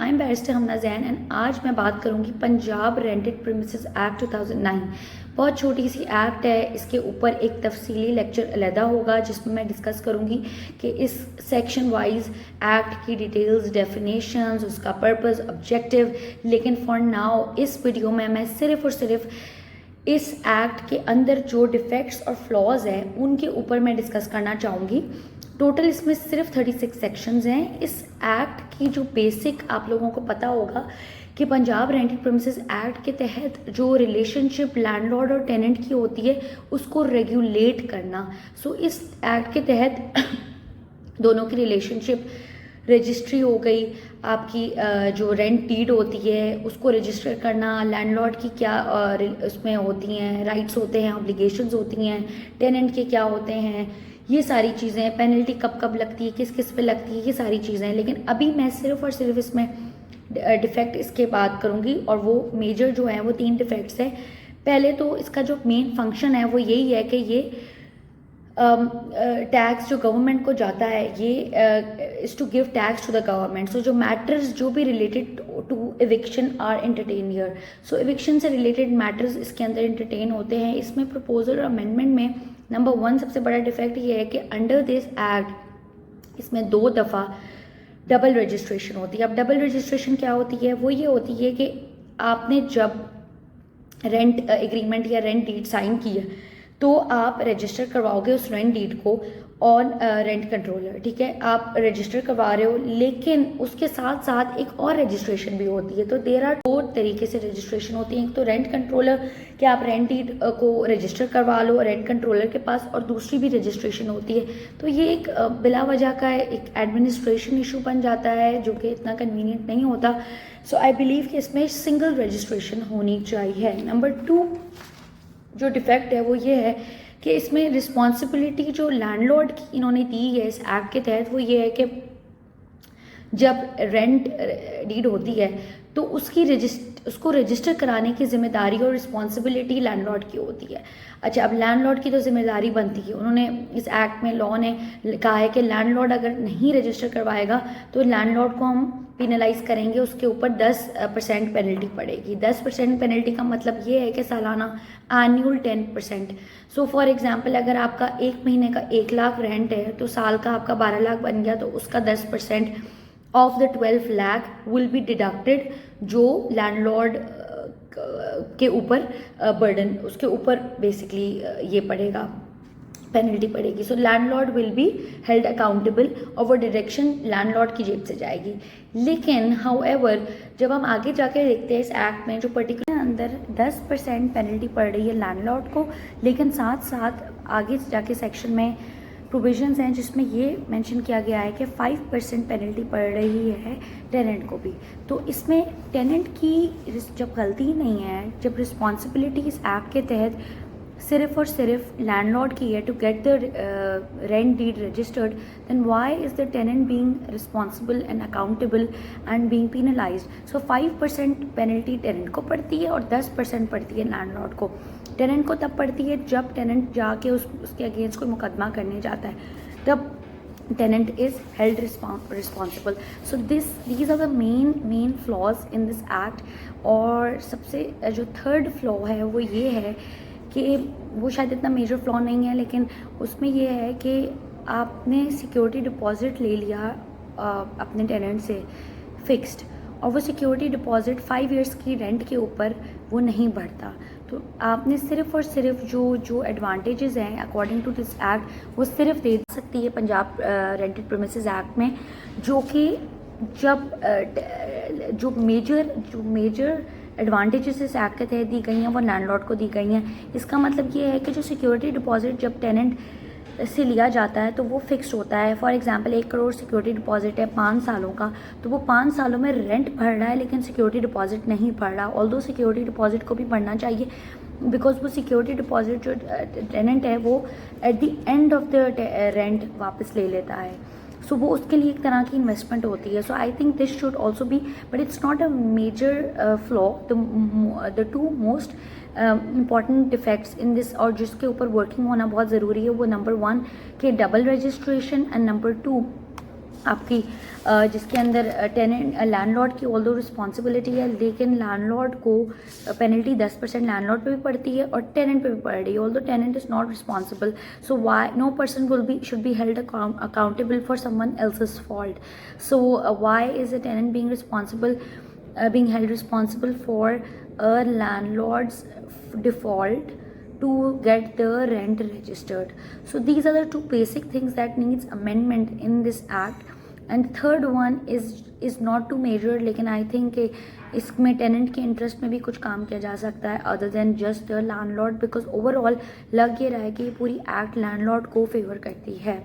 I am barrister Hamna Jain and आज मैं बात करूंगी पंजाब रेंटेड प्रीमिसेस एक्ट 2009। बहुत छोटी सी एक्ट है, इसके ऊपर एक तफसीली लेक्चर अलहदा होगा जिसमें मैं डिस्कस करूंगी कि इस सेक्शन वाइज एक्ट की डिटेल्स, डेफिनेशंस, उसका पर्पस, ऑब्जेक्टिव। लेकिन फॉर नाउ इस वीडियो में मैं सिर्फ और सिर्फ इस एक्ट के अंदर जो डिफेक्ट्स और फ्लॉज हैं उनके ऊपर मैं डिस्कस करना चाहूँगी। टोटल इसमें सिर्फ 36 सेक्शंस हैं। इस एक्ट की जो बेसिक आप लोगों को पता होगा कि पंजाब रेंटेड प्रीमिसेस एक्ट के तहत जो रिलेशनशिप लैंडलॉर्ड और टेनेंट की होती है उसको रेगुलेट करना। सो इस एक्ट के तहत दोनों की रिलेशनशिप रजिस्ट्री हो गई, आपकी जो रेंट डीड होती है उसको रजिस्टर करना, लैंडलॉर्ड की क्या उसमें होती हैं राइट्स होते हैं, ऑब्लिगेशंस होती हैं, टेनेंट के क्या होते हैं, ये सारी चीज़ें, पेनल्टी कब कब लगती है, किस किस पे लगती है, ये सारी चीज़ें। लेकिन अभी मैं सिर्फ और सिर्फ इसमें डिफेक्ट इसके बात करूँगी और वो मेजर जो है वो 3 डिफेक्ट्स है। पहले तो इसका जो मेन फंक्शन है वो यही है कि ये टैक्स जो गवर्नमेंट को जाता है ये is to give tax to the government. So जो मैटर्स जो भी related to eviction are entertain here. So eviction से रिलेटेड मैटर्स इसके अंदर एंटरटेन होते हैं। इसमें प्रपोजल और अमेंडमेंट में नंबर 1 सबसे बड़ा डिफेक्ट ये है कि अंडर दिस एक्ट इसमें 2 दफ़ा डबल रजिस्ट्रेशन होती है। अब डबल रजिस्ट्रेशन क्या होती है? वो ये होती है कि आपने जब रेंट एग्रीमेंट या रेंट डीड साइन की है तो आप रजिस्टर करवाओगे उस रेंट डीड को ऑन रेंट कंट्रोलर, ठीक है, आप रजिस्टर करवा रहे हो। लेकिन उसके साथ साथ एक और रजिस्ट्रेशन भी होती है। तो देर आर 2 तरीके से रजिस्ट्रेशन होती है। एक तो रेंट कंट्रोलर कि आप रेंट डीड को रजिस्टर करवा लो रेंट कंट्रोलर के पास, और दूसरी भी रजिस्ट्रेशन होती है। तो ये एक बिला वजह का एक एडमिनिस्ट्रेशन इशू बन जाता है जो कि इतना कन्वीनियंट नहीं होता। सो आई बिलीव कि इसमें सिंगल रजिस्ट्रेशन होनी चाहिए। नंबर 2 जो डिफेक्ट है वो ये है कि इसमें रिस्पॉन्सिबिलिटी जो लैंडलॉर्ड की इन्होंने दी है इस एक्ट के तहत वो ये है कि जब रेंट डीड होती है तो उसको रजिस्टर कराने की जिम्मेदारी और रिस्पॉन्सिबिलिटी लैंडलॉर्ड की होती है। अच्छा, अब लैंडलॉर्ड की तो जिम्मेदारी बनती है, उन्होंने इस एक्ट में लॉ ने कहा है कि लैंडलॉर्ड अगर नहीं रजिस्टर करवाएगा तो लैंडलॉर्ड को हम पिनलाइज करेंगे, उसके ऊपर 10% पेनल्टी पड़ेगी। 10% पेनल्टी का मतलब ये है कि सालाना एनुअल 10%। सो फॉर एग्जांपल अगर आपका 1 महीने का 1 लाख रेंट है तो साल का आपका 12 लाख बन गया, तो उसका 10% of the 12 lakh will be deducted जो लैंडलॉर्ड के ऊपर बर्डन उसके ऊपर बेसिकली ये पड़ेगा, पेनल्टी पड़ेगी। So landlord will be held accountable और वो डायरेक्शन लैंडलॉर्ड की जेब से जाएगी। लेकिन हाउएवर जब हम आगे जाके देखते हैं इस एक्ट में जो पर्टिकुलर अंदर 10% पेनल्टी पड़ रही है लैंडलॉर्ड को, लेकिन साथ साथ आगे जाके सेक्शन में प्रोविजंस हैं जिसमें ये मेंशन किया गया है कि 5% पेनल्टी पड़ रही है टेनेंट को भी। तो इसमें टेनेंट की जब गलती नहीं है, जब रिस्पॉन्सिबिलिटी इस एक्ट के तहत सिर्फ और सिर्फ लैंडलॉर्ड की है to get the rent deed registered, then why is the tenant being responsible and accountable and being penalised. So 5% penalty tenant को पड़ती है और 10% पड़ती है लैंडलॉर्ड को। टेनेंट को तब पड़ती है जब टेनेंट जाके उसके अगेंस्ट कोई मुकदमा करने जाता है, तब tenant is held responsible. So these are the main flaws in this act. और सबसे जो 3rd फ्लॉ है वो ये है कि वो शायद इतना मेजर फ्लॉ नहीं है, लेकिन उसमें ये है कि आपने सिक्योरिटी डिपॉजिट ले लिया अपने टेनेंट से फिक्स्ड, और वो सिक्योरिटी डिपॉजिट 5 इयर्स की रेंट के ऊपर वो नहीं बढ़ता। तो आपने सिर्फ और सिर्फ जो एडवांटेजेस हैं अकॉर्डिंग टू दिस एक्ट वो सिर्फ दे सकती है पंजाब रेंटेड प्रीमिसेस एक्ट में, जो कि जब जो मेजर एडवांटेजेस इस एक्ट के तहत दी गई हैं वो लैंडलॉर्ड को दी गई हैं। इसका मतलब ये है कि जो सिक्योरिटी डिपॉजिट जब टेनेंट से लिया जाता है तो वो फिक्स्ड होता है। For example 1 crore security deposit है 5 सालों का, तो वो 5 सालों में रेंट भर रहा है लेकिन सिक्योरिटी डिपॉजिट नहीं भर रहा। ऑल्दो सिक्योरिटी डिपॉजिट को भी भरना चाहिए बिकॉज वो सिक्योरिटी डिपॉजिट जो टेनेंट है वो at the end of the rent वापस ले लेता है। सो वो उसके लिए एक तरह की इन्वेस्टमेंट होती है। So I think this should also be, but it's not a major flaw. The 2 most important defects in this और जिसके ऊपर वर्किंग होना बहुत ज़रूरी है वो नंबर 1 के डबल रजिस्ट्रेशन एंड नंबर 2 आपकी जिसके अंदर टेनेंट लैंडलॉर्ड की ऑल्दो रिस्पॉन्सिबिलिटी है, लेकिन लैंडलॉर्ड को पेनल्टी 10% लैंडलॉर्ड पे भी पड़ती है और टेनेंट पे भी पड़ रही है, although tenant is not responsible. So why no person will be should be held accountable for someone else's fault. So why is a tenant being responsible, being held responsible for a landlord's default to get the rent registered? So these are the two basic things that needs amendment in this act. And third one is not too major, लेकिन I think इसमें tenant के interest में भी कुछ काम किया जा सकता है other than just the landlord, because overall लग ये रहा है कि ये पूरी एक्ट लैंडलॉर्ड को फेवर करती है.